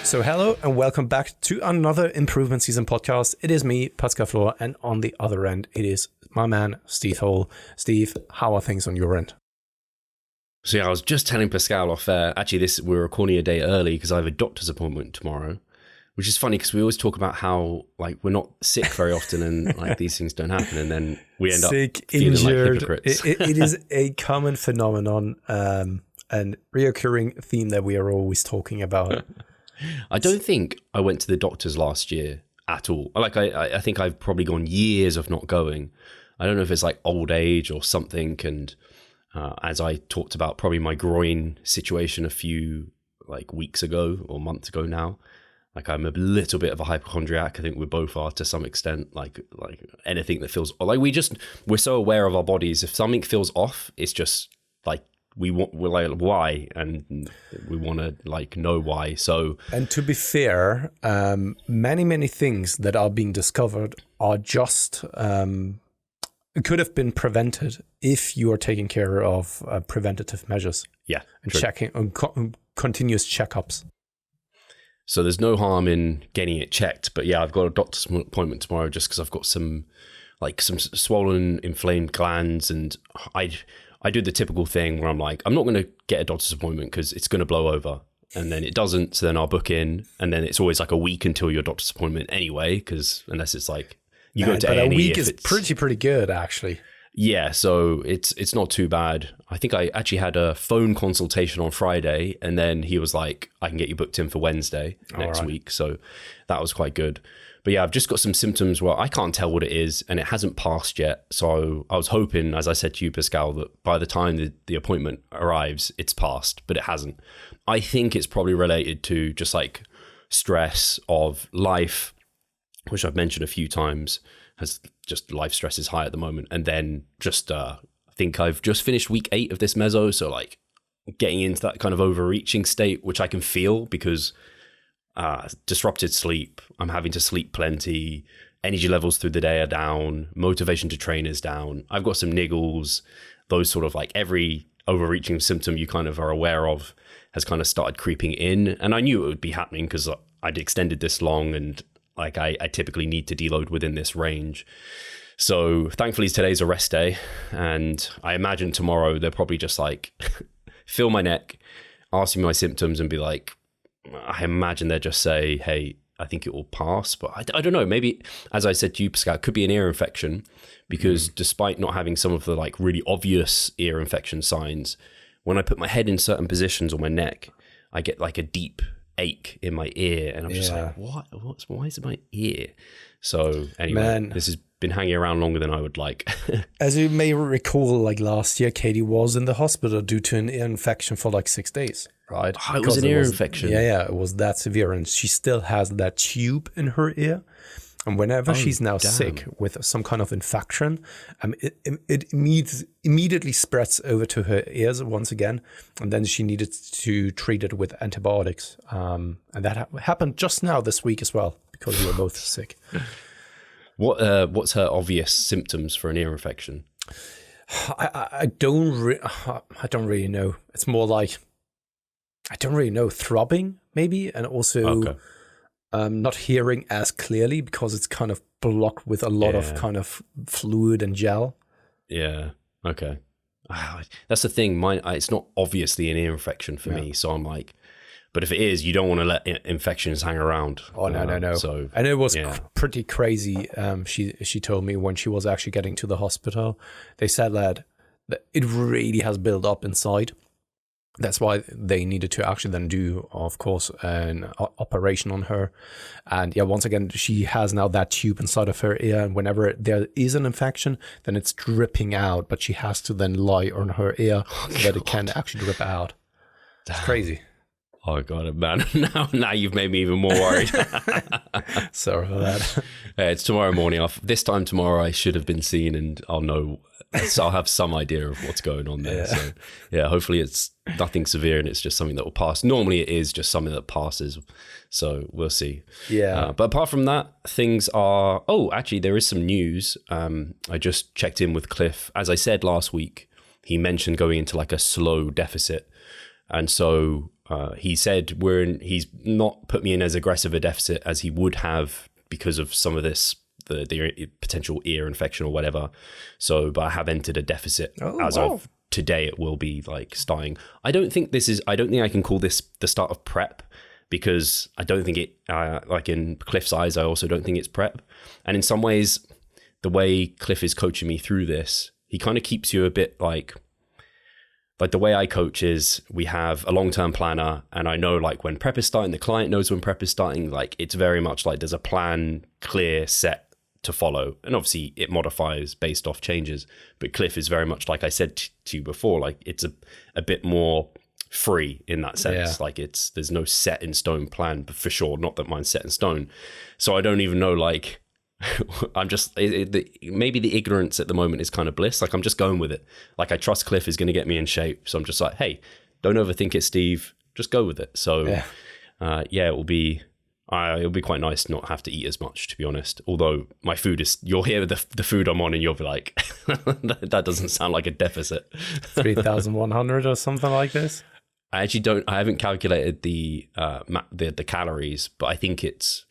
So hello and welcome back to another Improvement Season podcast. It is me, Pascal, and on the other end, it is my man, Steve Hole. Steve, how are things on your end? So yeah, I was just telling Pascal off air, actually we're recording a day early because I have a doctor's appointment tomorrow, which is funny because we always talk about how like we're not sick very often and like these things don't happen, and then we end sick, up feeling injured. like hypocrites. It is a common phenomenon and reoccurring theme that we are always talking about. I don't think I went to the doctor's last year at all. Like I think I've probably gone years of not going. I don't know if it's like old age or something. And as I talked about, probably my groin situation a few like weeks ago or months ago now. Like I'm a little bit of a hypochondriac. I think we both are to some extent. Like anything that feels like we're so aware of our bodies. If something feels off, it's just like we're like why, and we want to like know why. So, and to be fair, many things that are being discovered are just could have been prevented if you are taking care of preventative measures. Yeah, and true. checking on continuous checkups. So there's no harm in getting it checked. But yeah, I've got a doctor's appointment tomorrow just because I've got some swollen, inflamed glands, and I do the typical thing where I'm like, I'm not going to get a doctor's appointment because it's going to blow over. And then it doesn't. So then I'll book in. And then it's always like a week until your doctor's appointment anyway, because unless it's like you go to A&E. But a week is pretty good, actually. Yeah. So it's not too bad. I think I actually had a phone consultation on Friday, and then he was like, I can get you booked in for Wednesday next week. So that was quite good. But yeah, I've just got some symptoms where I can't tell what it is, and it hasn't passed yet. So I was hoping, as I said to you, Pascal, that by the time the appointment arrives, it's passed, but it hasn't. I think it's probably related to just like stress of life, which I've mentioned a few times, has just life stress is high at the moment. And then just, I think I've just finished week 8 of this meso. So like getting into that kind of overreaching state, which I can feel because disrupted sleep. I'm having to sleep plenty. Energy levels through the day are down. Motivation to train is down. I've got some niggles. Those sort of like every overreaching symptom you kind of are aware of has kind of started creeping in. And I knew it would be happening because I'd extended this long, and like I typically need to deload within this range. So thankfully today's a rest day, and I imagine tomorrow they'll probably just like feel my neck, ask me my symptoms, and be like, I imagine they'll just say, hey, I think it will pass. But I don't know, maybe, as I said to you, Pascal, it could be an ear infection, because despite not having some of the like really obvious ear infection signs, when I put my head in certain positions on my neck, I get like a deep ache in my ear, and I'm just like, why is it my ear? So anyway, this has been hanging around longer than I would like. As you may recall, like last year, Katie was in the hospital due to an ear infection for like 6 days. Right. Oh, it was an ear infection. Yeah, it was that severe, and she still has that tube in her ear. And whenever she's now sick with some kind of infection, it immediately spreads over to her ears once again, and then she needed to treat it with antibiotics. And that happened just now this week as well, because we were both sick. What's her obvious symptoms for an ear infection? I don't really know. It's more like, I don't really know, throbbing maybe, and also not hearing as clearly because it's kind of blocked with a lot of kind of fluid and gel. Yeah. Okay. That's the thing. It's not obviously an ear infection for me, so I'm like, but if it is, you don't want to let infections hang around. Oh no. So, and it was pretty crazy. She told me when she was actually getting to the hospital, they said that it really has built up inside. That's why they needed to actually then do, of course, an operation on her. And yeah, once again, she has now that tube inside of her ear. And whenever there is an infection, then it's dripping out. But she has to then lie on her ear so that it can actually drip out. It's crazy. Oh, God, man. Now you've made me even more worried. Sorry for that. It's tomorrow morning. This time tomorrow, I should have been seen, and I'll know. So I'll have some idea of what's going on there. So yeah, hopefully it's nothing severe and it's just something that will pass. Normally it is just something that passes. So we'll see. Yeah. But apart from that, things are, actually there is some news. I just checked in with Cliff. As I said last week, he mentioned going into like a slow deficit. And so he said he's not put me in as aggressive a deficit as he would have because of some of this, the potential ear infection or whatever. So, but I have entered a deficit of today. It will be like starting. I don't think I can call this the start of prep, because I don't think it, like in Cliff's eyes, I also don't think it's prep. And in some ways, the way Cliff is coaching me through this, he kind of keeps you a bit like the way I coach is we have a long-term planner, and I know like when prep is starting, the client knows when prep is starting. Like it's very much like there's a plan, clear, set to follow. And obviously it modifies based off changes. But Cliff is very much, like I said to you before, like it's a bit more free in that sense. Like there's no set in stone plan, but for sure, not that mine's set in stone. So I don't even know, like I'm just maybe the ignorance at the moment is kind of bliss. Like I'm just going with it. Like I trust Cliff is going to get me in shape, so I'm just like, hey, don't overthink it, Steve, just go with it. So it'll be quite nice to not have to eat as much, to be honest. Although my food is, you'll hear the food I'm on and you'll be like, that doesn't sound like a deficit. 3,100 or something like this. I haven't calculated the calories, but I think it's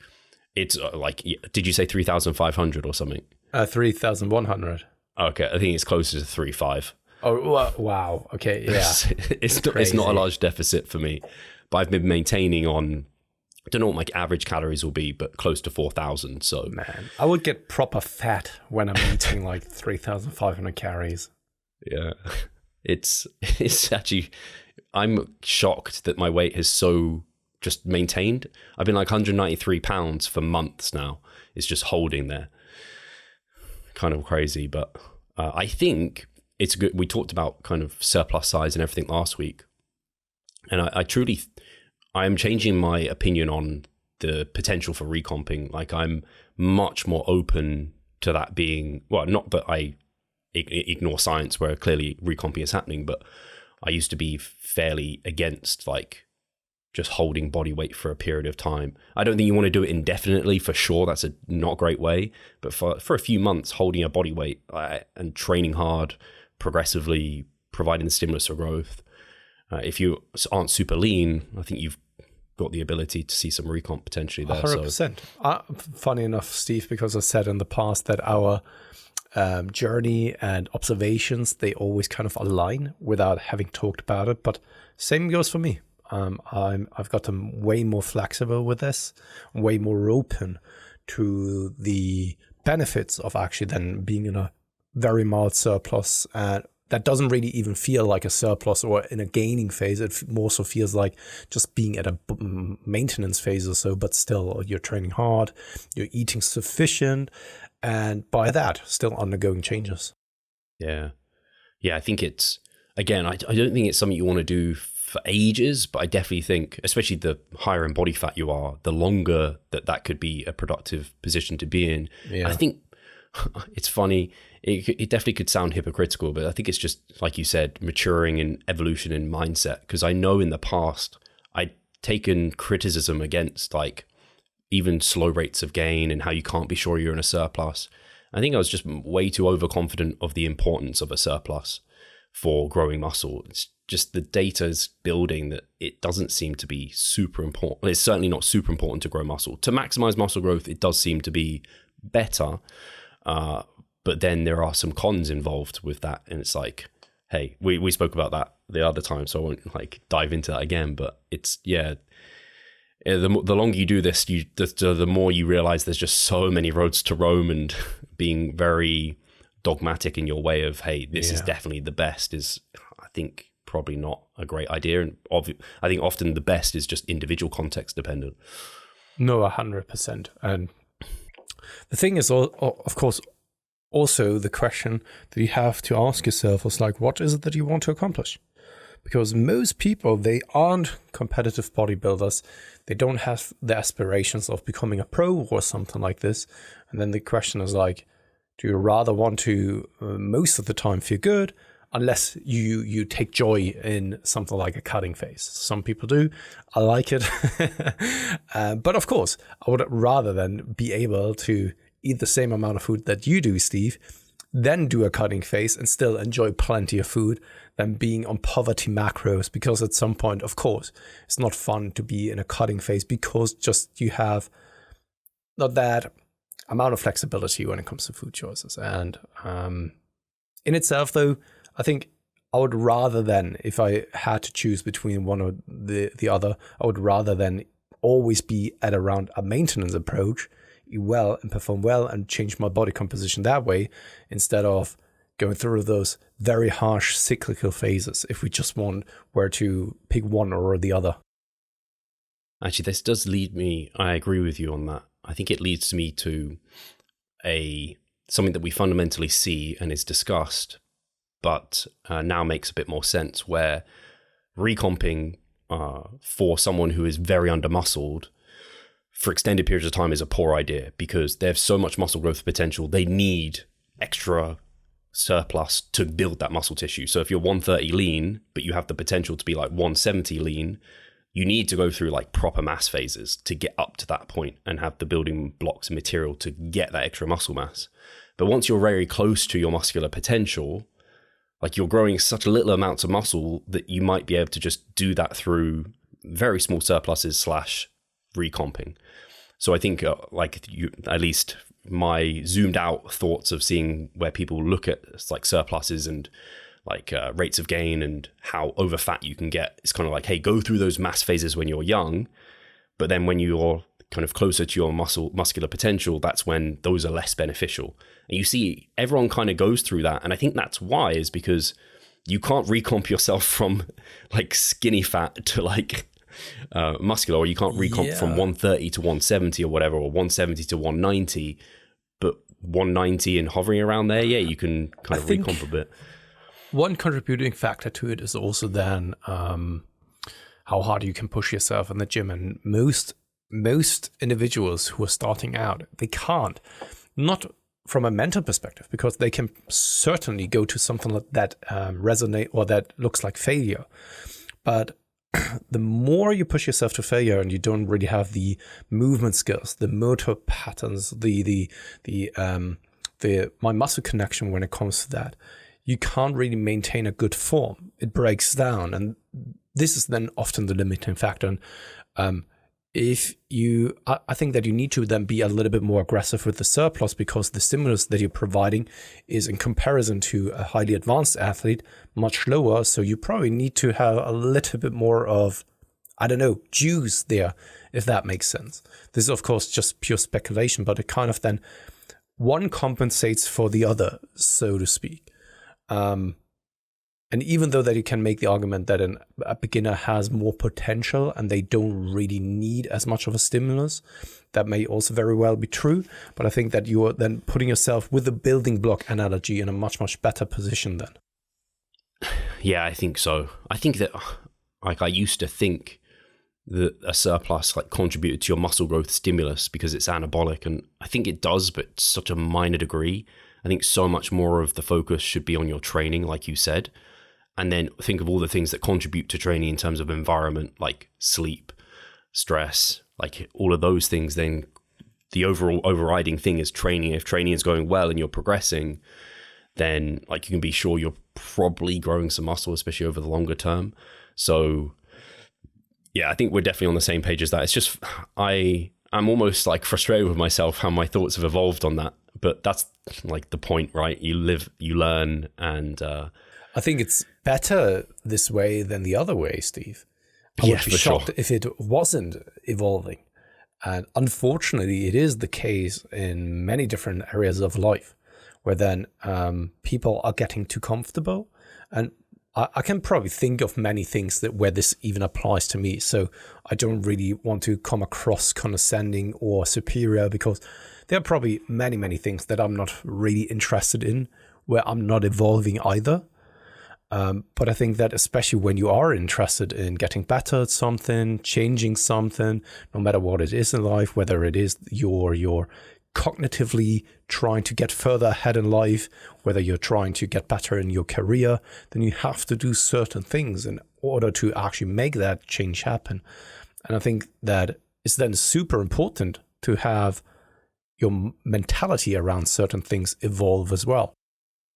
like, did you say 3,500 or something? 3,100. Okay, I think it's closer to 3,500. Oh, wow. Okay, yeah. It's not a large deficit for me, but I've been maintaining on, I don't know what my average calories will be, but close to 4,000. So man, I would get proper fat when I'm eating like 3,500 calories. Yeah, it's actually, I'm shocked that my weight has so just maintained. I've been like 193 pounds for months now. It's just holding there. Kind of crazy, but I think it's good. We talked about kind of surplus size and everything last week. And I'm changing my opinion on the potential for recomping. Like I'm much more open to that being, well, not that I ignore science where clearly recomping is happening, but I used to be fairly against like just holding body weight for a period of time. I don't think you want to do it indefinitely, for sure. That's a not great way. But for a few months, holding a body weight and training hard, progressively providing the stimulus for growth. If you aren't super lean, I think you've got the ability to see some recomp potentially there. 100%. Funny enough, Steve, because I said in the past that our journey and observations, they always kind of align without having talked about it. But same goes for me. I've gotten way more flexible with this, way more open to the benefits of actually then being in a very mild surplus, and that doesn't really even feel like a surplus or in a gaining phase. It more so feels like just being at a maintenance phase or so, but still you're training hard, you're eating sufficient, and by that still undergoing changes. Yeah, I think it's, again, I don't think it's something you want to do for ages, but I definitely think, especially the higher in body fat you are, the longer that could be a productive position to be in. I think it's funny, it definitely could sound hypocritical, but I think it's just, like you said, maturing and evolution in mindset. Because I know in the past I'd taken criticism against like even slow rates of gain and how you can't be sure you're in a surplus. I think I was just way too overconfident of the importance of a surplus for growing muscle. It's just the data is building that it doesn't seem to be super important. It's certainly not super important to grow muscle. To maximize muscle growth, it does seem to be better. But then there are some cons involved with that. And it's like, hey, we spoke about that the other time, so I won't like dive into that again. But it's, the longer you do this, the more you realize there's just so many roads to Rome, and being very dogmatic in your way of, hey, this is definitely the best is, I think, probably not a great idea. And I think often the best is just individual context dependent. No, 100%. And the thing is, of course, also the question that you have to ask yourself is like, what is it that you want to accomplish? Because most people, they aren't competitive bodybuilders. They don't have the aspirations of becoming a pro or something like this. And then the question is like, do you rather want to most of the time feel good, unless you take joy in something like a cutting phase? Some people do. I like it. But of course, I would rather than be able to eat the same amount of food that you do, Steve, then do a cutting phase and still enjoy plenty of food than being on poverty macros, because at some point, of course, it's not fun to be in a cutting phase because just you have not that amount of flexibility when it comes to food choices. And in itself, though, I think I would rather than, if I had to choose between one or the other, I would rather than always be at around a maintenance approach, eat well and perform well and change my body composition that way, instead of going through those very harsh cyclical phases if we just were to pick one or the other. Actually, this does lead me, I agree with you on that. I think it leads me to something that we fundamentally see and is discussed, but now makes a bit more sense, where recomping for someone who is very under-muscled for extended periods of time is a poor idea, because they have so much muscle growth potential. They need extra surplus to build that muscle tissue. So if you're 130 lean, but you have the potential to be like 170 lean, you need to go through like proper mass phases to get up to that point and have the building blocks and material to get that extra muscle mass. But once you're very close to your muscular potential, like you're growing such little amounts of muscle that you might be able to just do that through very small surpluses / recomping. So I think at least my zoomed out thoughts of seeing where people look at like surpluses and like rates of gain and how over fat you can get, it's kind of like, hey, go through those mass phases when you're young, but then when you're kind of closer to your muscular potential, that's when those are less beneficial. And you see everyone kind of goes through that. And I think that's why, is because you can't recomp yourself from like skinny fat to like muscular, or you can't recomp from 130 to 170 or whatever, or 170 to 190, but 190 and hovering around there, yeah, you can kind of recomp a bit. One contributing factor to it is also then how hard you can push yourself in the gym. And most individuals who are starting out, they can't, not from a mental perspective, because they can certainly go to something like that resonate or that looks like failure. But the more you push yourself to failure and you don't really have the movement skills, the motor patterns, the muscle connection when it comes to that, you can't really maintain a good form. It breaks down. And this is then often the limiting factor. And I think that you need to then be a little bit more aggressive with the surplus, because the stimulus that you're providing is, in comparison to a highly advanced athlete, much lower. So you probably need to have a little bit more of, juice there, if that makes sense. This is, of course, just pure speculation, but it kind of then, one compensates for the other, so to speak. And even though that you can make the argument that a beginner has more potential and they don't really need as much of a stimulus, that may also very well be true. But I think that you are then putting yourself, with the building block analogy, in a much, much better position then. Yeah, I think so. I think that, like, I used to think that a surplus like contributed to your muscle growth stimulus because it's anabolic, and I think it does, but such a minor degree. I think so much more of the focus should be on your training, like you said. And then think of all the things that contribute to training in terms of environment, like sleep, stress, like all of those things. Then the overall overriding thing is training. If training is going well and you're progressing, then like you can be sure you're probably growing some muscle, especially over the longer term. So yeah, I think we're definitely on the same page as that. It's just, I'm almost like frustrated with myself how my thoughts have evolved on that. But that's like the point, right? You live, you learn, and I think it's better this way than the other way, Steve. I would be shocked if it wasn't evolving. And unfortunately, it is the case in many different areas of life, where then people are getting too comfortable. And I can probably think of many things where this even applies to me. So I don't really want to come across condescending or superior, because there are probably many, many things that I'm not really interested in, where I'm not evolving either. But I think that especially when you are interested in getting better at something, changing something, no matter what it is in life, whether it is you're cognitively trying to get further ahead in life, whether you're trying to get better in your career, then you have to do certain things in order to actually make that change happen. And I think that it's then super important to have your mentality around certain things evolve as well.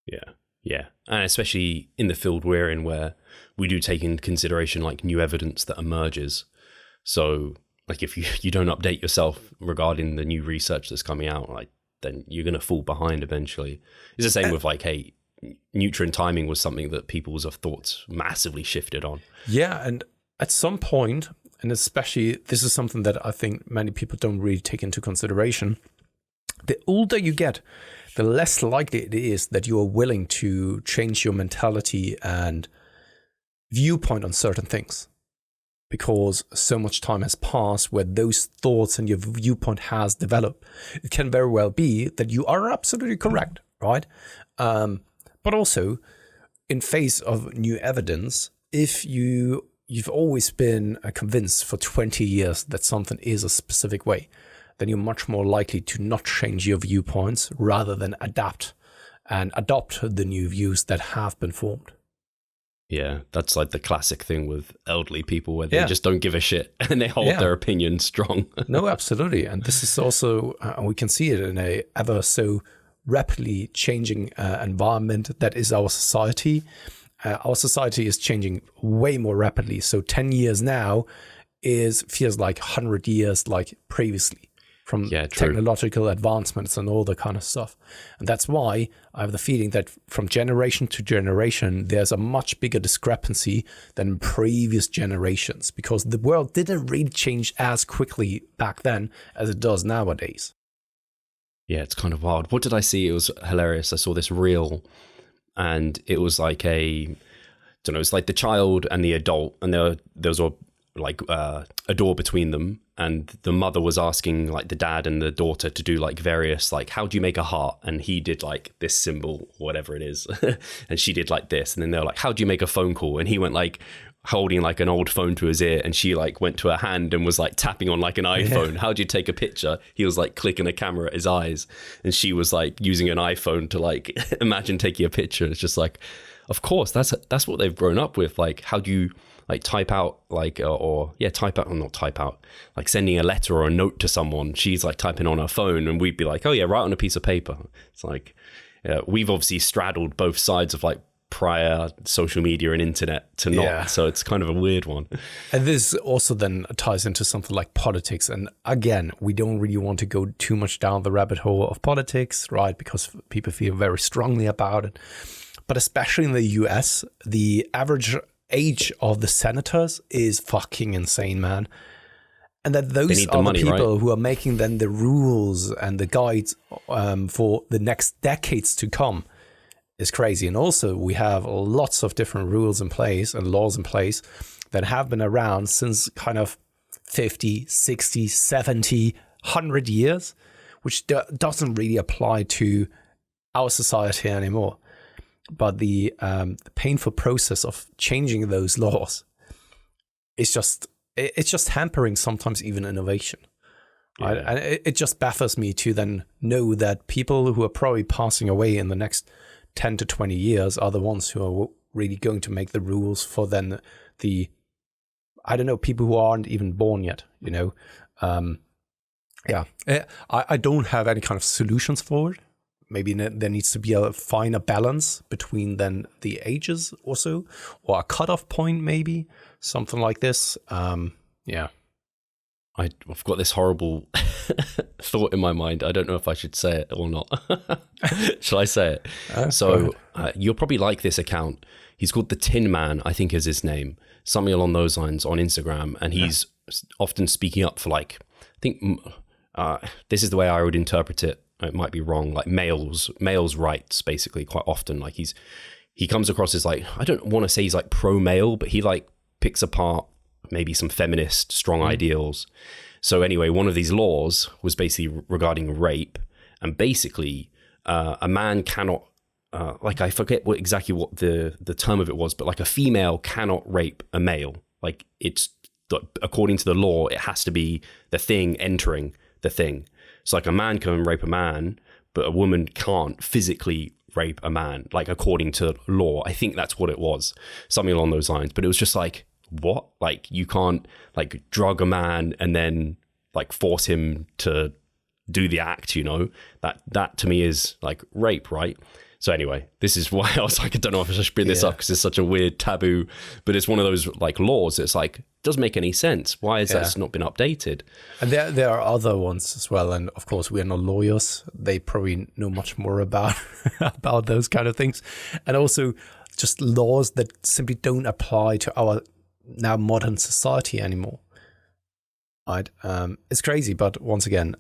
Yeah. Yeah. And especially in the field we're in, where we do take into consideration like new evidence that emerges. So like if you don't update yourself regarding the new research that's coming out, like then you're going to fall behind eventually. It's the same with like, hey, nutrient timing was something that people's thoughts massively shifted on. Yeah. And at some point, and especially this is something that I think many people don't really take into consideration, the older you get, the less likely it is that you are willing to change your mentality and viewpoint on certain things, because so much time has passed where those thoughts and your viewpoint has developed. It can very well be that you are absolutely correct, right? But also, in face of new evidence, if you've always been convinced for 20 years that something is a specific way, then you're much more likely to not change your viewpoints rather than adapt and adopt the new views that have been formed. Yeah, that's like the classic thing with elderly people where they just don't give a shit and they hold their opinion strong. No, absolutely. And this is also, we can see it in a ever so rapidly changing environment that is our society. Our society is changing way more rapidly. So 10 years now feels like 100 years like previously, from technological advancements and all that kind of stuff. And that's why I have the feeling that from generation to generation, there's a much bigger discrepancy than previous generations, because the world didn't really change as quickly back then as it does nowadays. Yeah, it's kind of wild. What did I see? It was hilarious. I saw this reel and it was like it's like the child and the adult, and there was a door between them, and the mother was asking like the dad and the daughter to do like various like, how do you make a heart? And he did like this symbol, whatever it is, and she did like this, and then they're like, how do you make a phone call? And he went like holding like an old phone to his ear, and she like went to her hand and was like tapping on like an iPhone. How do you take a picture? He was like clicking a camera at his eyes, and she was like using an iPhone to like imagine taking a picture. It's just like, of course, that's what they've grown up with. Like, how do you like type out like not type out, like sending a letter or a note to someone? She's like typing on her phone, and we'd be like, oh yeah, write on a piece of paper. It's like we've obviously straddled both sides of like prior social media and internet to not, so it's kind of a weird one. And this also then ties into something like politics, and again, we don't really want to go too much down the rabbit hole of politics, right? Because people feel very strongly about it. But especially in the US, the average age of the senators is fucking insane, man. And that those are the people who are making then the rules and the guides for the next decades to come is crazy. And also we have lots of different rules in place and laws in place that have been around since kind of 50, 60, 70, 100 years, which doesn't really apply to our society anymore. But the painful process of changing those laws is it's just hampering sometimes even innovation. Right? And it just baffles me to then know that people who are probably passing away in the next 10 to 20 years are the ones who are really going to make the rules for then people who aren't even born yet, you know. I don't have any kind of solutions for it. Maybe there needs to be a finer balance between then the ages or so, or a cutoff point, maybe something like this. I've got this horrible thought in my mind. I don't know if I should say it or not. Shall I say it? You'll probably like this account. He's called the Tin Man, I think is his name, something along those lines, on Instagram, and he's often speaking up for like, I think this is the way I would interpret it. It might be wrong, like males' rights, basically, quite often. Like he comes across as like, I don't want to say he's like pro-male, but he like picks apart maybe some feminist strong ideals. So anyway, one of these laws was basically regarding rape, and basically a man cannot, like I forget exactly what the term of it was, but like a female cannot rape a male. Like it's, according to the law, it has to be the thing entering the thing. So like a man can rape a man, but a woman can't physically rape a man, like according to law. I think that's what it was, something along those lines. But it was just like, what? Like you can't like drug a man and then like force him to do the act, you know? That to me is like rape, right? So anyway, this is why I was like, I don't know if I should bring this up because it's such a weird taboo, but it's one of those like laws. It's like, doesn't make any sense. Why has that not been updated? And there are other ones as well. And of course, we are not lawyers. They probably know much more about about those kind of things. And also just laws that simply don't apply to our now modern society anymore. Right? It's crazy, but once again,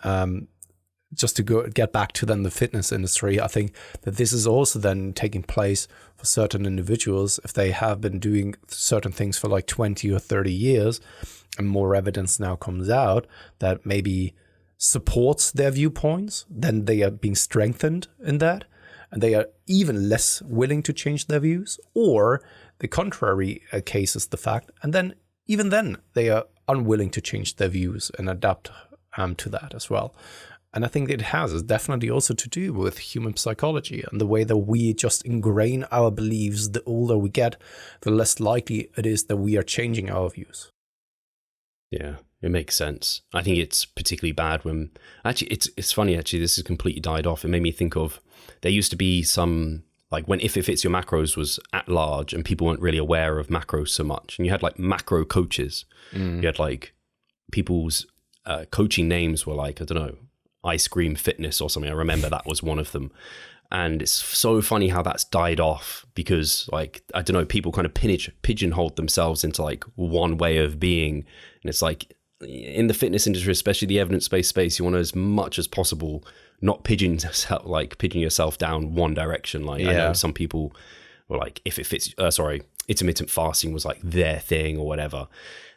just to get back to then the fitness industry, I think that this is also then taking place for certain individuals if they have been doing certain things for like 20 or 30 years, and more evidence now comes out that maybe supports their viewpoints, then they are being strengthened in that, and they are even less willing to change their views, or the contrary case is the fact, and then even then they are unwilling to change their views and adapt to that as well. And I think it has definitely also to do with human psychology and the way that we just ingrain our beliefs. The older we get, the less likely it is that we are changing our views. Yeah, it makes sense. I think it's particularly bad when actually it's funny actually, this has completely died off. It made me think of, there used to be some, like when If It Fits Your Macros was at large and people weren't really aware of macros so much. And you had like macro coaches. You had like people's coaching names were like, I don't know, Ice Cream Fitness or something. I remember that was one of them. And it's so funny how that's died off because, like, I don't know, people kind of pigeonholed themselves into like one way of being. And it's like in the fitness industry, especially the evidence-based space, you want to, as much as possible, not pigeon yourself down one direction. Like I know some people were like, if it fits, intermittent fasting was like their thing or whatever.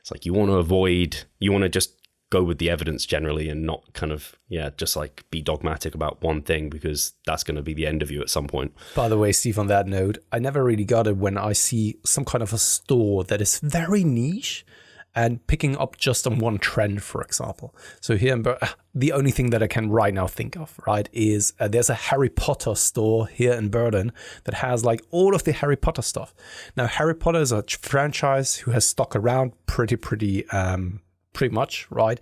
It's like you want to just go with the evidence generally and not kind of, just like be dogmatic about one thing because that's going to be the end of you at some point. By the way, Steve, on that note, I never really got it when I see some kind of a store that is very niche and picking up just on one trend, for example. So here, the only thing that I can right now think of, right, is there's a Harry Potter store here in Berlin that has like all of the Harry Potter stuff. Now, Harry Potter is a franchise who has stuck around pretty much, right,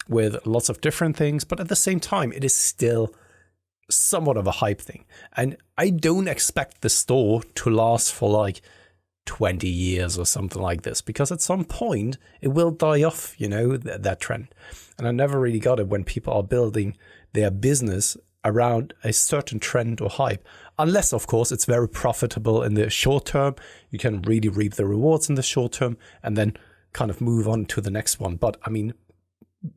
with lots of different things, but at the same time, it is still somewhat of a hype thing. And I don't expect the store to last for like 20 years or something like this, because at some point it will die off, that trend. And I never really got it when people are building their business around a certain trend or hype, unless of course it's very profitable in the short term. You can really reap the rewards in the short term and then kind of move on to the next one. But I mean,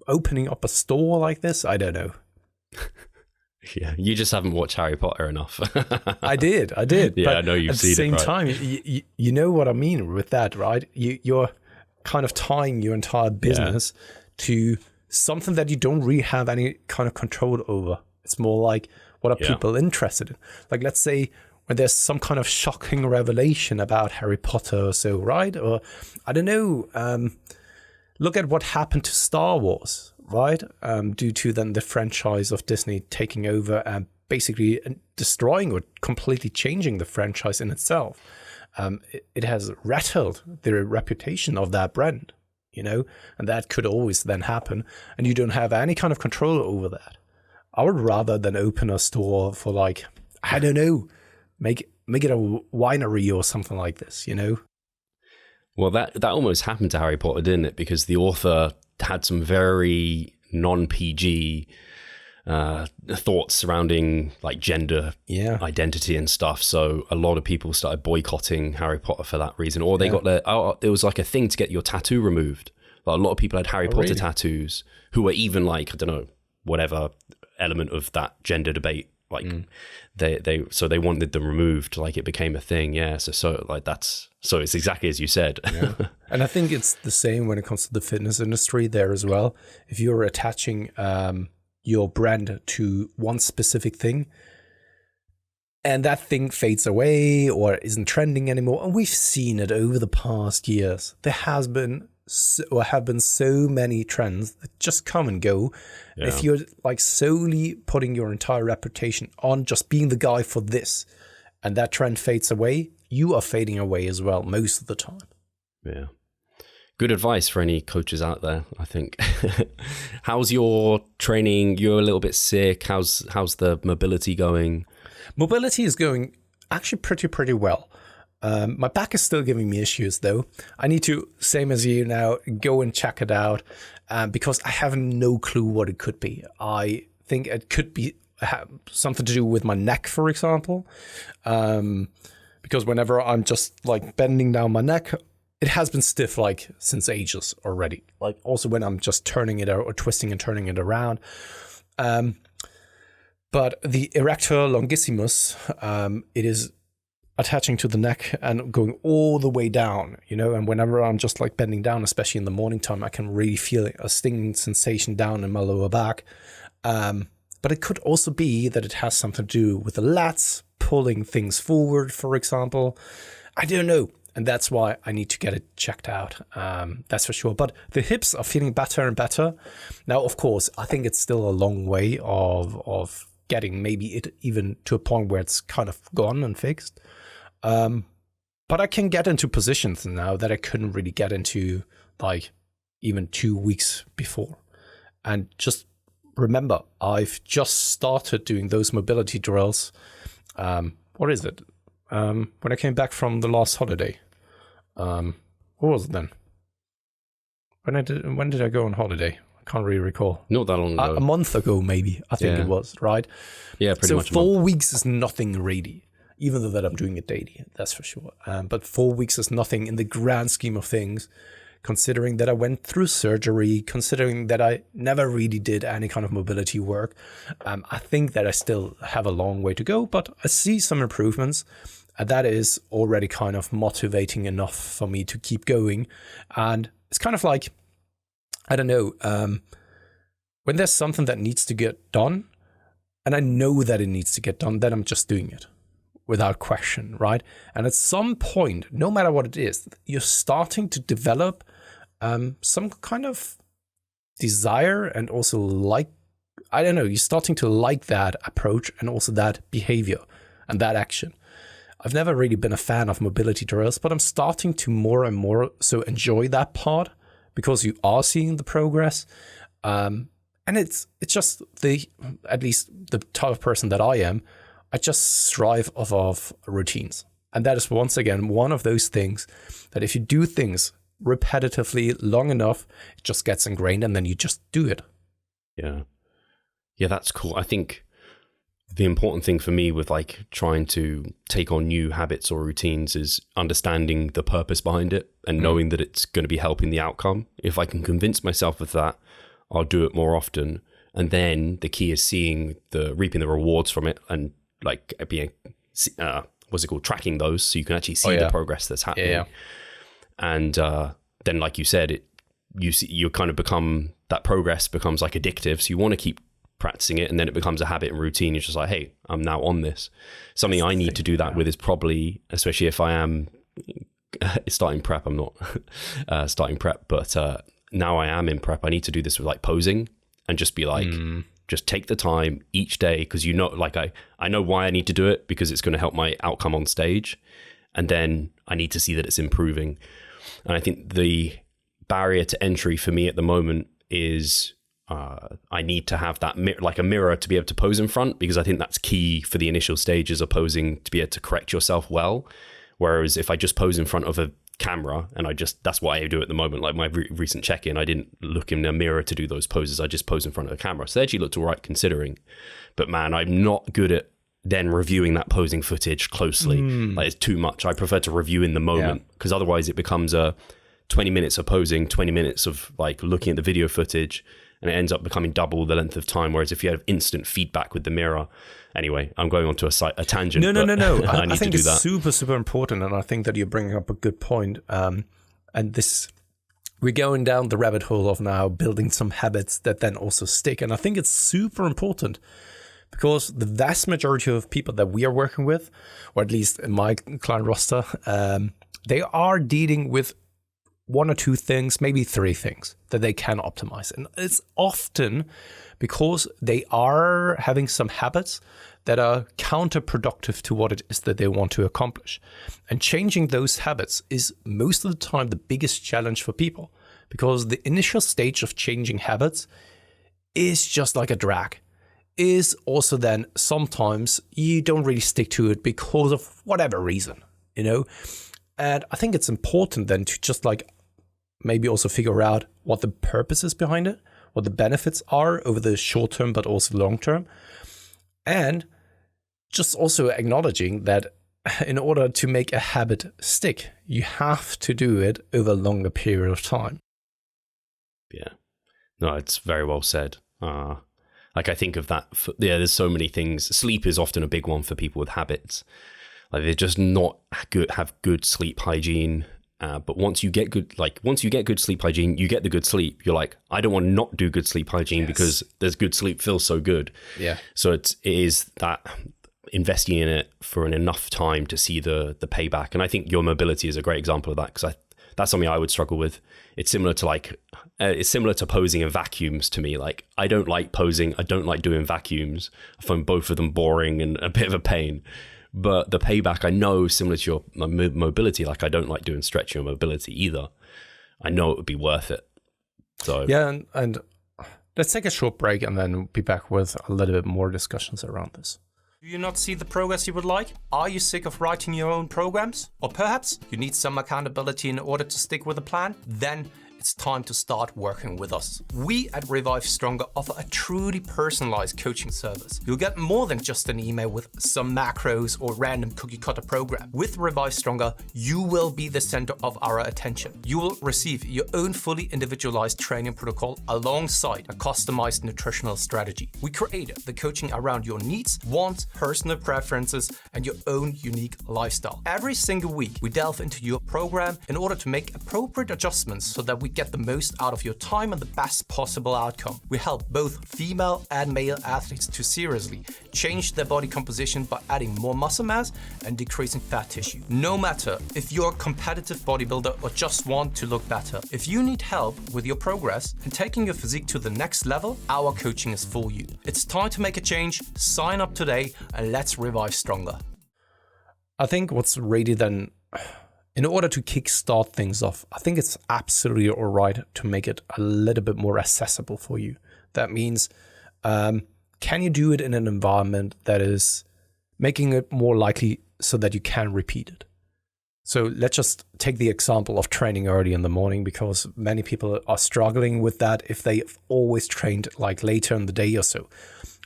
opening up a store like this, I don't know. Yeah, you just haven't watched Harry Potter enough. I did. Yeah, I know you've seen it. At the same time, you know what I mean with that, right? You're kind of tying your entire business to something that you don't really have any kind of control over. It's more like, what are people interested in? Like, let's say when there's some kind of shocking revelation about Harry Potter or so, right? Or, I don't know, look at what happened to Star Wars, right? Due to then the franchise of Disney taking over and basically destroying or completely changing the franchise in itself. It has rattled the reputation of that brand, and that could always then happen. And you don't have any kind of control over that. I would rather than open a store for like, I don't know, make it a winery or something like this, Well, that almost happened to Harry Potter, didn't it? Because the author had some very non-PG thoughts surrounding like gender identity and stuff. So a lot of people started boycotting Harry Potter for that reason. Or they got there was like a thing to get your tattoo removed. Like a lot of people had Harry Potter tattoos who were even like, I don't know, whatever element of that gender debate. Like they wanted them removed, like it became a thing. Yeah. So it's exactly as you said. Yeah. And I think it's the same when it comes to the fitness industry there as well. If you're attaching your brand to one specific thing and that thing fades away or isn't trending anymore, and we've seen it over the past years, there have been so many trends that just come and go. Yeah. If you're like solely putting your entire reputation on just being the guy for this, and that trend fades away, you are fading away as well most of the time. Yeah. Good advice for any coaches out there, I think. How's your training? You're a little bit sick. How's the mobility going? Mobility is going actually pretty well. My back is still giving me issues though. I need to, same as you now, go and check it out because I have no clue what it could be. I think it could be something to do with my neck, for example. Because whenever I'm just like bending down my neck, it has been stiff like since ages already. Like also when I'm just turning it or twisting and turning it around. But the erector longissimus, it is attaching to the neck and going all the way down, you know, and whenever I'm just like bending down, especially in the morning time, I can really feel a stinging sensation down in my lower back. But it could also be that it has something to do with the lats pulling things forward, for example. I don't know. And that's why I need to get it checked out. That's for sure. But the hips are feeling better and better. Now, of course, I think it's still a long way of getting maybe it even to a point where it's kind of gone and fixed. But I can get into positions now that I couldn't really get into like even 2 weeks before. And just remember, I've just started doing those mobility drills. What is it? When I came back from the last holiday. What was it then? When did I go on holiday? I can't really recall. Not that long ago. A month ago, maybe. I think it was, right? Yeah, pretty much. So 4 weeks is nothing really, even though that I'm doing it daily, that's for sure. But 4 weeks is nothing in the grand scheme of things, considering that I went through surgery, considering that I never really did any kind of mobility work. I think that I still have a long way to go, but I see some improvements. And that is already kind of motivating enough for me to keep going. And it's kind of like, I don't know, when there's something that needs to get done, and I know that it needs to get done, then I'm just doing it without question, right? And at some point, no matter what it is, you're starting to develop some kind of desire and also you're starting to like that approach and also that behavior and that action. I've never really been a fan of mobility drills, but I'm starting to more and more so enjoy that part because you are seeing the progress. And it's just at least the type of person that I am, I just strive off of routines. And that is once again one of those things that if you do things repetitively long enough, it just gets ingrained and then you just do it. Yeah. Yeah, that's cool. I think the important thing for me with like trying to take on new habits or routines is understanding the purpose behind it and knowing that it's going to be helping the outcome. If I can convince myself of that, I'll do it more often. And then the key is reaping the rewards from it and like being, tracking those so you can actually see the progress that's happening. Yeah. And then, like you said, you kind of that progress becomes like addictive. So you want to keep practicing it, and then it becomes a habit and routine. You're just like, hey, I'm now on this. Something I need to do that with is probably, especially if I am starting prep. I'm not starting prep, but now I am in prep. I need to do this with like posing and just be like, just take the time each day because like I know why I need to do it because it's going to help my outcome on stage, and then I need to see that it's improving. And I think the barrier to entry for me at the moment is I need to have that like a mirror to be able to pose in front, because I think that's key for the initial stages of posing, to be able to correct yourself well. Whereas if I just pose in front of a camera and that's what I do at the moment, like my recent check-in, I didn't look in a mirror to do those poses. I just pose in front of the camera. So they actually looked all right considering. But man, I'm not good at then reviewing that posing footage closely. Like it's too much. I prefer to review in the moment because otherwise it becomes a 20 minutes of posing, 20 minutes of like looking at the video footage, and it ends up becoming double the length of time. Whereas if you have instant feedback with the mirror, anyway, I'm going on to a tangent. No. I need think to do it's that. super important, and I think that you're bringing up a good point. And we're going down the rabbit hole of now building some habits that then also stick, and I think it's super important because the vast majority of people that we are working with, or at least in my client roster, they are dealing with one or two things, maybe three things that they can optimize. And it's often because they are having some habits that are counterproductive to what it is that they want to accomplish. And changing those habits is most of the time the biggest challenge for people, because the initial stage of changing habits is just like a drag. is also then sometimes you don't really stick to it because of whatever reason, you know? And I think it's important then to just like maybe also figure out what the purpose is behind it, what the benefits are over the short term, but also long term. And just also acknowledging that in order to make a habit stick, you have to do it over a longer period of time. Yeah. No, it's very well said. Like I think of that. There's so many things. Sleep is often a big one for people with habits. Like they're just not good, have good sleep hygiene. But once you get good sleep hygiene, you get the good sleep. You're like, I don't want to not do good sleep hygiene because there's good sleep feels so good. Yeah. So it is that investing in it for enough time to see the payback. And I think your mobility is a great example of that, because that's something I would struggle with. It's similar to posing in vacuums to me. Like I don't like posing. I don't like doing vacuums. I find both of them boring and a bit of a pain. But the payback, I know, similar to your mobility, like I don't like doing stretching or mobility either. I know it would be worth it. So yeah, and let's take a short break and then we'll be back with a little bit more discussions around this. Do you not see the progress you would like? Are you sick of writing your own programs? Or perhaps you need some accountability in order to stick with a plan? Then it's time to start working with us. We at Revive Stronger offer a truly personalized coaching service. You'll get more than just an email with some macros or random cookie cutter program. With Revive Stronger, you will be the center of our attention. You will receive your own fully individualized training protocol alongside a customized nutritional strategy. We create the coaching around your needs, wants, personal preferences, and your own unique lifestyle. Every single week, we delve into your program in order to make appropriate adjustments so that we get the most out of your time and the best possible outcome. We help both female and male athletes to seriously change their body composition by adding more muscle mass and decreasing fat tissue. No matter if you're a competitive bodybuilder or just want to look better, if you need help with your progress and taking your physique to the next level, our coaching is for you. It's time to make a change. Sign up today and let's revive stronger. I think what's really then, in order to kickstart things off, I think it's absolutely all right to make it a little bit more accessible for you. That means, can you do it in an environment that is making it more likely so that you can repeat it? So let's just take the example of training early in the morning, because many people are struggling with that if they've always trained like later in the day or so.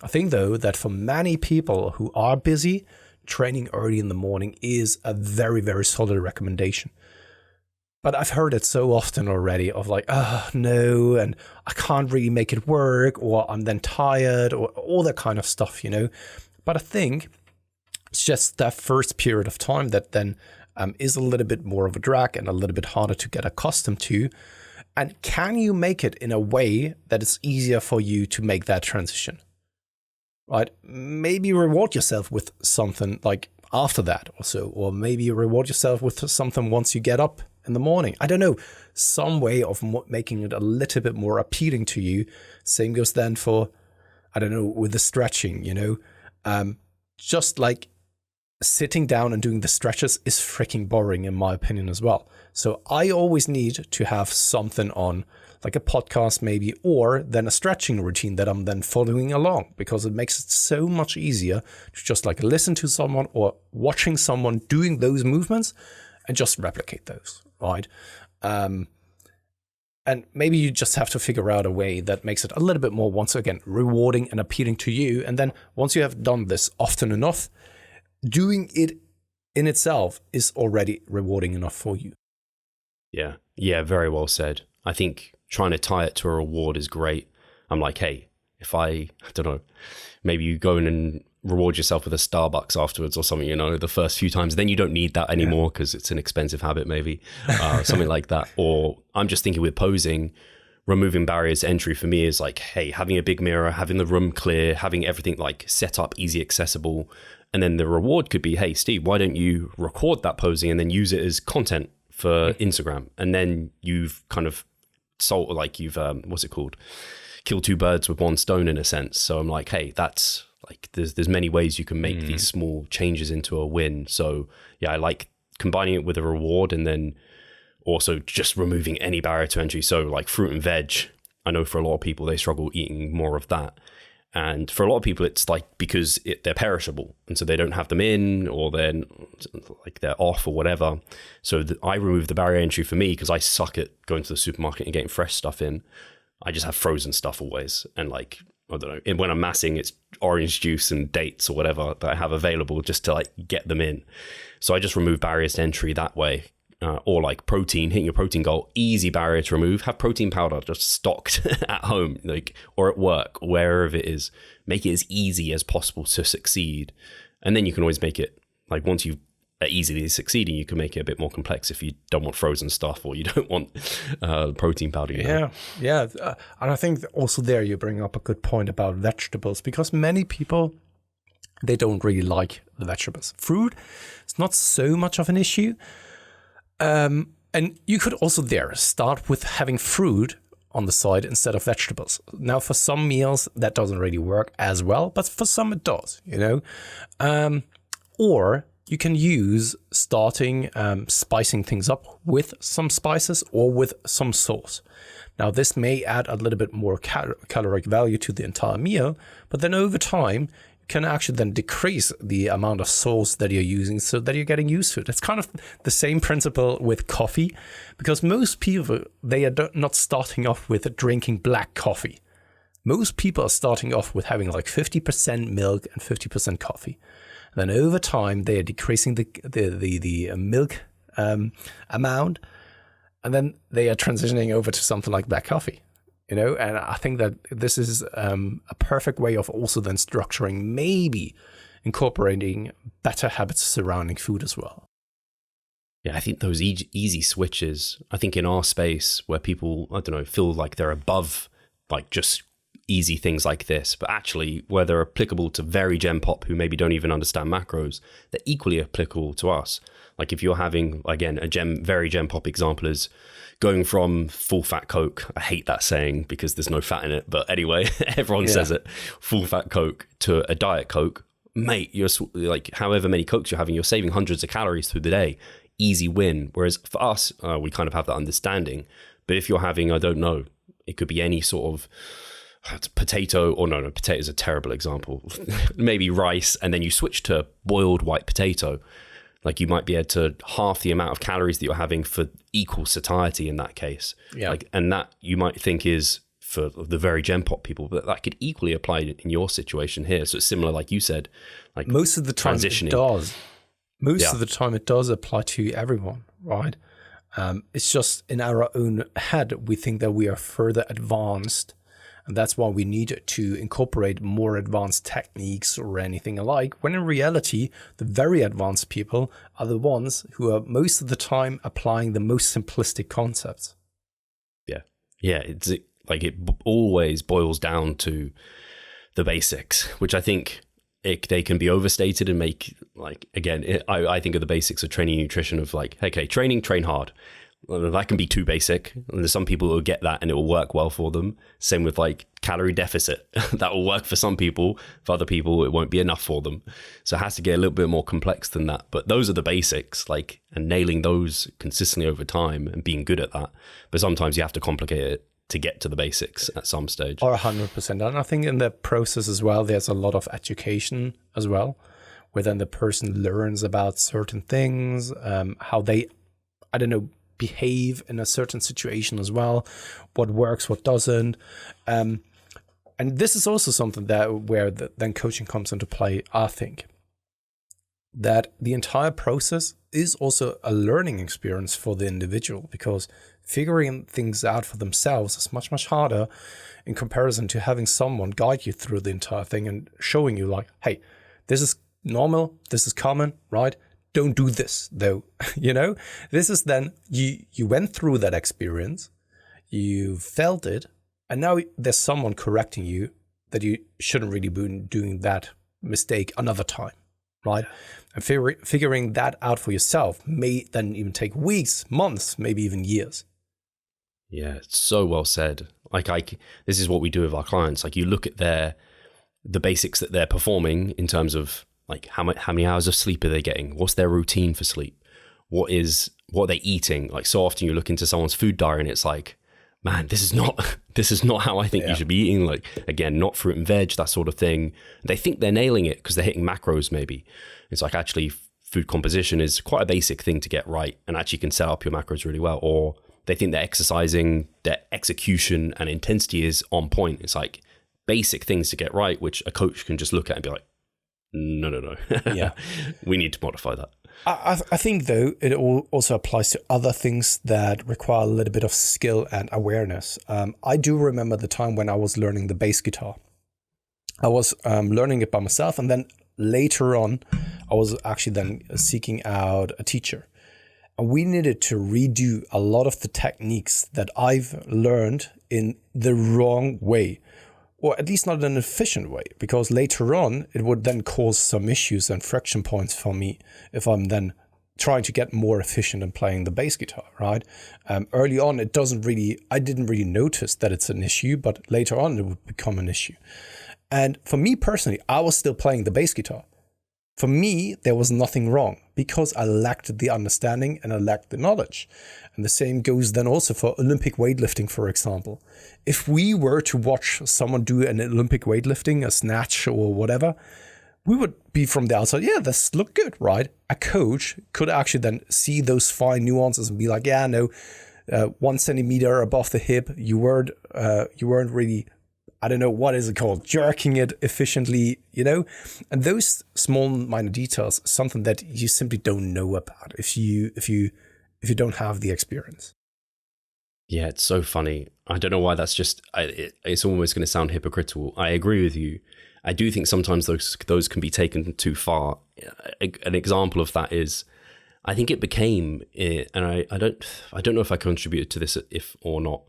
I think though that for many people who are busy, training early in the morning is a very, very solid recommendation. But I've heard it so often already of like, oh no, and I can't really make it work, or I'm then tired, or all that kind of stuff, you know. But I think it's just that first period of time that then is a little bit more of a drag and a little bit harder to get accustomed to. And can you make it in a way that it's easier for you to make that transition? Right? Maybe reward yourself with something like after that or so, or maybe reward yourself with something once you get up in the morning. I don't know, some way of making it a little bit more appealing to you. Same goes then for, I don't know, with the stretching, you know, just like sitting down and doing the stretches is freaking boring in my opinion as well. So I always need to have something on, like a podcast maybe, or then a stretching routine that I'm then following along, because it makes it so much easier to just like listen to someone or watching someone doing those movements and just replicate those, right? And maybe you just have to figure out a way that makes it a little bit more, once again, rewarding and appealing to you. And then once you have done this often enough, doing it in itself is already rewarding enough for you. Yeah, very well said. I think trying to tie it to a reward is great. I'm like, hey, if I don't know, maybe you go in and reward yourself with a Starbucks afterwards or something, you know, the first few times, then you don't need that anymore because it's an expensive habit maybe, something like that. Or I'm just thinking with posing, removing barriers to entry for me is like, hey, having a big mirror, having the room clear, having everything like set up, easy, accessible. And then the reward could be, hey, Steve, why don't you record that posing and then use it as content for Instagram? And then you've kind of what's it called? Kill two birds with one stone in a sense. So I'm like, hey, that's like, there's many ways you can make these small changes into a win. So yeah, I like combining it with a reward and then also just removing any barrier to entry. So like fruit and veg, I know for a lot of people, they struggle eating more of that. And for a lot of people, it's like because they're perishable, and so they don't have them in, or they're off or whatever. So I remove the barrier entry for me because I suck at going to the supermarket and getting fresh stuff in. I just have frozen stuff always, and like, I don't know. And when I'm massing, it's orange juice and dates or whatever that I have available just to like get them in. So I just remove barriers to entry that way. Or like protein, hitting your protein goal, easy barrier to remove. Have protein powder just stocked at home, like, or at work, or wherever it is. Make it as easy as possible to succeed. And then you can always make it, like, once you are easily succeeding, you can make it a bit more complex if you don't want frozen stuff or you don't want protein powder. Yeah. And I think also there you bring up a good point about vegetables, because many people, they don't really like the vegetables. Fruit, it's not so much of an issue. And you could also there start with having fruit on the side instead of vegetables. Now, for some meals, that doesn't really work as well, but for some it does, you know. Or you can use starting spicing things up with some spices or with some sauce. Now, this may add a little bit more caloric value to the entire meal, but then over time, can actually then decrease the amount of sauce that you're using so that you're getting used to it. It's kind of the same principle with coffee, because most people, they are not starting off with drinking black coffee. Most people are starting off with having like 50% milk and 50% coffee. And then over time, they are decreasing the milk amount, and then they are transitioning over to something like black coffee. You know, and I think that this is a perfect way of also then structuring, maybe incorporating better habits surrounding food as well. Yeah, I think those easy switches, I think in our space where people, I don't know, feel like they're above like just easy things like this, but actually where they're applicable to very gen pop who maybe don't even understand macros, they're equally applicable to us. Like if you're having, again, very gen pop example is going from full fat Coke. I hate that saying because there's no fat in it. But anyway, everyone says it. Full fat Coke to a diet Coke. Mate, you're like, however many Cokes you're having, you're saving hundreds of calories through the day. Easy win. Whereas for us, we kind of have that understanding. But if you're having, I don't know, it could be any sort of potato, or no, potato is a terrible example. Maybe rice, and then you switch to boiled white potato. Like you might be able to half the amount of calories that you're having for equal satiety in that case. Yeah. Like, and that you might think is for the very gen pop people, but that could equally apply in your situation here. So it's similar, like you said, like most of the time it does. Most of the time it does apply to everyone, right? It's just in our own head, we think that we are further advanced. And that's why we need to incorporate more advanced techniques or anything alike, when in reality, the very advanced people are the ones who are most of the time applying the most simplistic concepts. Yeah, it's like it always boils down to the basics, which I think they can be overstated and make, like, again, I think of the basics of training and nutrition of like, okay, train hard. That can be too basic. And there's some people who will get that and it will work well for them. Same with like calorie deficit. That will work for some people. For other people, it won't be enough for them. So it has to get a little bit more complex than that. But those are the basics, like, and nailing those consistently over time and being good at that. But sometimes you have to complicate it to get to the basics at some stage. Or 100%. And I think in the process as well, there's a lot of education as well, where then the person learns about certain things, how they, I don't know, behave in a certain situation as well, what works, what doesn't, and this is also something that where then coaching comes into play. I think that the entire process is also a learning experience for the individual, because figuring things out for themselves is much harder in comparison to having someone guide you through the entire thing and showing you like, hey, this is normal, this is common, right? Don't do this though. You know, this is then you went through that experience, you felt it, and now there's someone correcting you that you shouldn't really be doing that mistake another time, right? And figuring that out for yourself may then even take weeks, months, maybe even years. Yeah, it's so well said. Like this is what we do with our clients. Like you look at the basics that they're performing in terms of like how many hours of sleep are they getting? What's their routine for sleep? What are they eating? Like so often you look into someone's food diary and it's like man, this is not how I think you should be eating. Like, again, not fruit and veg, that sort of thing. They think they're nailing it because they're hitting macros maybe. It's like, actually, food composition is quite a basic thing to get right and actually can set up your macros really well. Or they think they're exercising, their execution and intensity is on point. It's like basic things to get right, which a coach can just look at and be like, no. Yeah. We need to modify that. I think, though, it also applies to other things that require a little bit of skill and awareness. I do remember the time when I was learning the bass guitar. I was learning it by myself, and then later on, I was actually then seeking out a teacher. And we needed to redo a lot of the techniques that I've learned in the wrong way, or at least not in an efficient way, because later on it would then cause some issues and friction points for me if I'm then trying to get more efficient in playing the bass guitar, right? Early on, I didn't really notice that it's an issue, but later on it would become an issue. And for me personally, I was still playing the bass guitar. For me, there was nothing wrong because I lacked the understanding and I lacked the knowledge. And the same goes then also for Olympic weightlifting, for example. If we were to watch someone do an Olympic weightlifting, a snatch or whatever, we would be from the outside, yeah, this look good, right? A coach could actually then see those fine nuances and be like, yeah, no, 1 centimeter above the hip, you weren't really, I don't know, what is it called, jerking it efficiently, and those small minor details, something that you simply don't know about if you don't have the experience. Yeah, it's so funny. I don't know why that's just, it's almost going to sound hypocritical. I agree with you. I do think sometimes those can be taken too far. An example of that is, I think it became, and I don't know if I contributed to this if or not,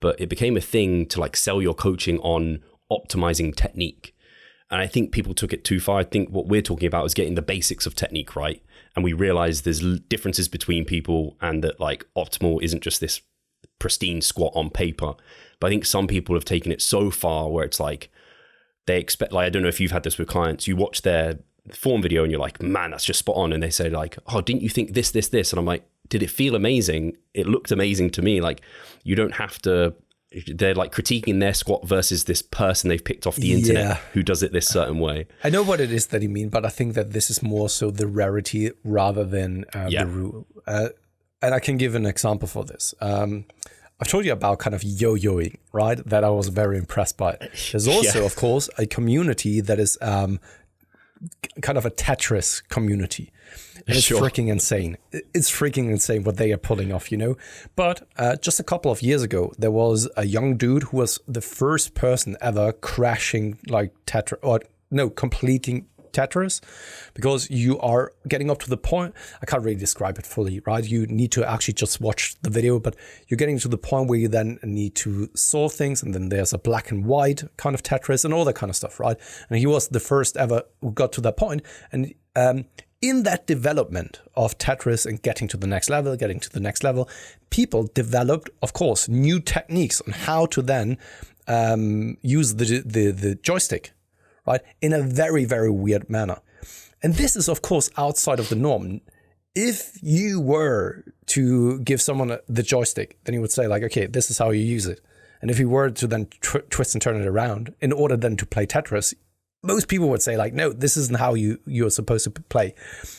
but it became a thing to like sell your coaching on optimizing technique. And I think people took it too far. I think what we're talking about is getting the basics of technique right. And we realize there's differences between people and that like optimal isn't just this pristine squat on paper. But I think some people have taken it so far where it's like, they expect, like, I don't know if you've had this with clients, you watch their form video and you're like, man, that's just spot on. And they say like, oh, didn't you think this? And I'm like, did it feel amazing? It looked amazing to me. Like, you don't have to, they're like critiquing their squat versus this person they've picked off the internet who does it this certain way. I know what it is that you mean, but I think that this is more so the rarity rather than the rule. And I can give an example for this. I've told you about kind of yo-yoing, right? That I was very impressed by. There's also, of course, a community that is kind of a Tetris community. And it's freaking insane. It's freaking insane what they are pulling off, But just a couple of years ago, there was a young dude who was the first person ever crashing like completing Tetris, because you are getting up to the point, I can't really describe it fully, right? You need to actually just watch the video, but you're getting to the point where you then need to solve things, and then there's a black and white kind of Tetris and all that kind of stuff, right? And he was the first ever who got to that point. And in that development of Tetris and getting to the next level, people developed, of course, new techniques on how to then use the joystick, right, in a very, very weird manner. And this is, of course, outside of the norm. If you were to give someone the joystick, then you would say like, okay, this is how you use it. And if you were to then twist and turn it around in order then to play Tetris, most people would say like, no, this isn't how you're supposed to play.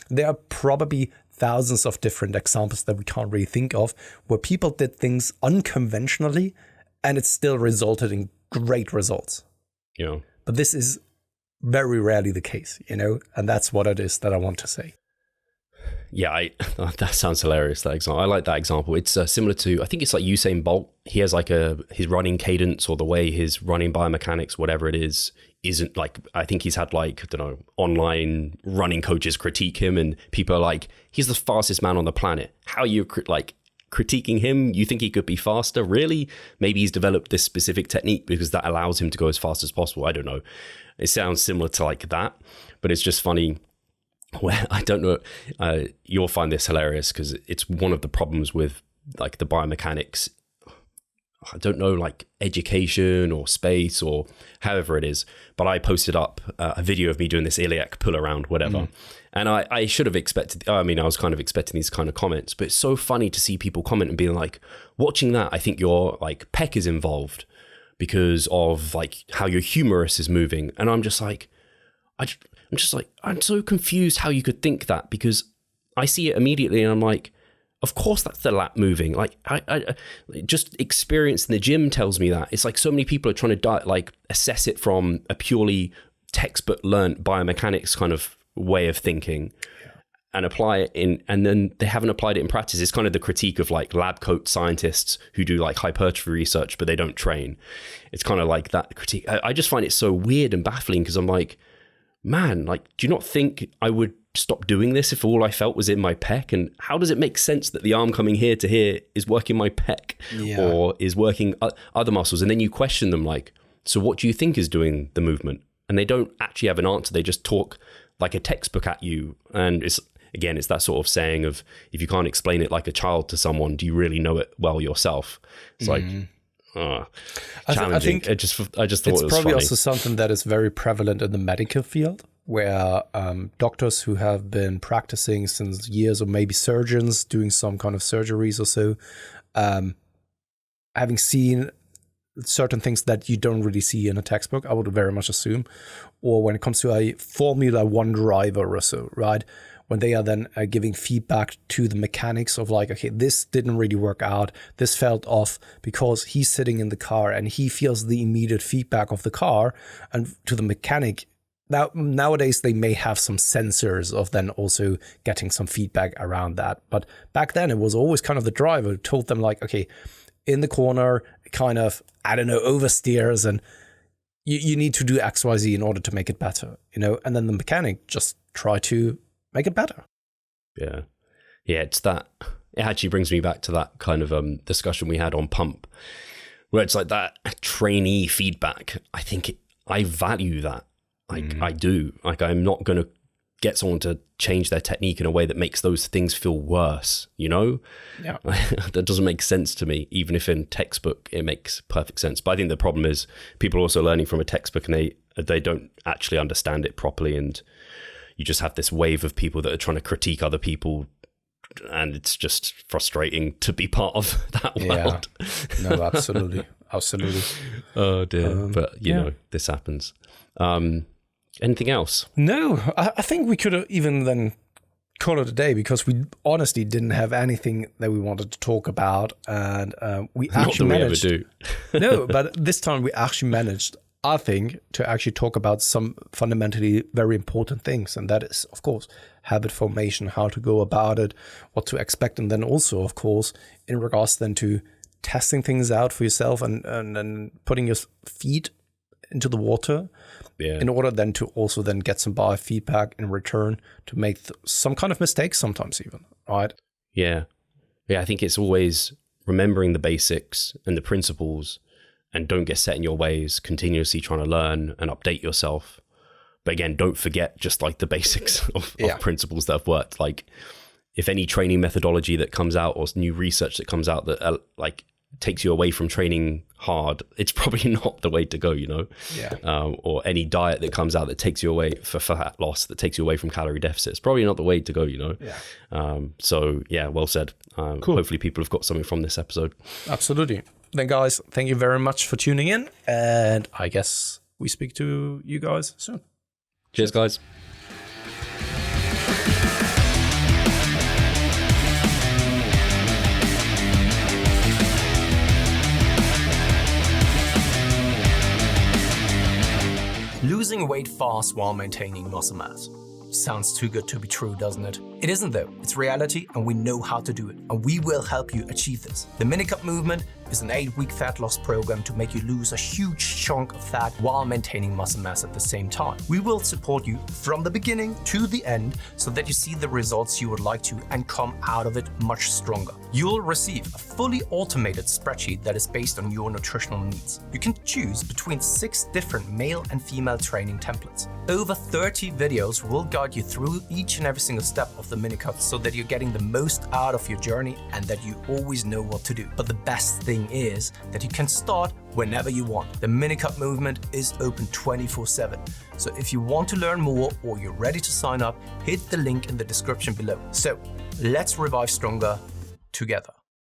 There are probably thousands of different examples that we can't really think of where people did things unconventionally and it still resulted in great results. Yeah. But this is very rarely the case, and that's what it is that I want to say. Yeah, that sounds hilarious, that example. I like that example. It's similar to, I think it's like Usain Bolt. He has like his running cadence or the way his running biomechanics, whatever it is, isn't like, I think he's had like, I don't know, online running coaches critique him and people are like, he's the fastest man on the planet. How are you like critiquing him? You think he could be faster? Really? Maybe he's developed this specific technique because that allows him to go as fast as possible. I don't know. It sounds similar to like that, but it's just funny. Well, I don't know. You'll find this hilarious because it's one of the problems with like the biomechanics. I don't know, like education or space or however it is, but I posted up a video of me doing this iliac pull around, whatever. And I should have expected, I was kind of expecting these kind of comments, but it's so funny to see people comment and being like, watching that, I think your like pec is involved because of like how your humerus is moving. And I'm just like, I'm so confused how you could think that, because I see it immediately and I'm like, of course that's the lat moving. Like I just experience in the gym tells me that. It's like so many people are trying to assess it from a purely textbook learned biomechanics kind of way of thinking and apply it in, and then they haven't applied it in practice. It's kind of the critique of like lab coat scientists who do like hypertrophy research, but they don't train. It's kind of like that critique. I just find it so weird and baffling because I'm like, man, like, do you not think I would stop doing this if all I felt was in my pec? And how does it make sense that the arm coming here to here is working my pec or is working other muscles? And then you question them like, so what do you think is doing the movement? And they don't actually have an answer. They just talk like a textbook at you. And it's that sort of saying of, if you can't explain it like a child to someone, do you really know it well yourself? It's like, challenging. I just thought it was probably funny. Also something that is very prevalent in the medical field, where doctors who have been practicing since years, or maybe surgeons doing some kind of surgeries or so, having seen certain things that you don't really see in a textbook, I would very much assume, or when it comes to a Formula One driver or so, right? When they are then giving feedback to the mechanics of like, okay, this didn't really work out, this felt off, because he's sitting in the car and he feels the immediate feedback of the car, and to the mechanic. Now, nowadays, they may have some sensors of then also getting some feedback around that. But back then, it was always kind of the driver who told them like, okay, in the corner, kind of, I don't know, oversteers, and you need to do X, Y, Z in order to make it better, and then the mechanic just try to make it better. Yeah, it's that. It actually brings me back to that kind of discussion we had on pump, where it's like that trainee feedback. I value that. Like I do. Like I'm not going to get someone to change their technique in a way that makes those things feel worse, Yeah. That doesn't make sense to me, even if in textbook it makes perfect sense. But I think the problem is people are also learning from a textbook and they don't actually understand it properly, and you just have this wave of people that are trying to critique other people, and it's just frustrating to be part of that world. No, absolutely. Oh dear. But you know, this happens. Anything else? No, I think we could have even then call it a day, because we honestly didn't have anything that we wanted to talk about, and we actually managed. Not that we ever do. No, but this time we actually managed, I think, to actually talk about some fundamentally very important things, and that is, of course, habit formation, how to go about it, what to expect, and then also, of course, in regards then to testing things out for yourself and putting your feet into the water in order then to also then get some biofeedback in return to make some kind of mistakes sometimes even, right? Yeah, I think it's always remembering the basics and the principles, and don't get set in your ways, continuously trying to learn and update yourself. But again, don't forget just like the basics of principles that have worked. Like if any training methodology that comes out or new research that comes out that like takes you away from training hard, it's probably not the way to go, or any diet that comes out that takes you away for fat loss, that takes you away from calorie deficit, it's probably not the way to go, So well said. Cool. Hopefully people have got something from this episode. Absolutely. Then guys, thank you very much for tuning in, and I guess we speak to you guys soon. Cheers guys. Losing weight fast while maintaining muscle mass. Sounds too good to be true, doesn't it? It isn't though. It's reality, and we know how to do it, and we will help you achieve this. The Minicut Movement is an 8-week fat loss program to make you lose a huge chunk of fat while maintaining muscle mass at the same time. We will support you from the beginning to the end so that you see the results you would like to and come out of it much stronger. You'll receive a fully automated spreadsheet that is based on your nutritional needs. You can choose between 6 different male and female training templates. Over 30 videos will guide you through each and every single step of the the mini cuts so that you're getting the most out of your journey and that you always know what to do. But the best thing is that you can start whenever you want. The mini cut movement is open 24/7. So if you want to learn more or you're ready to sign up, hit the link in the description below. So let's revive stronger together.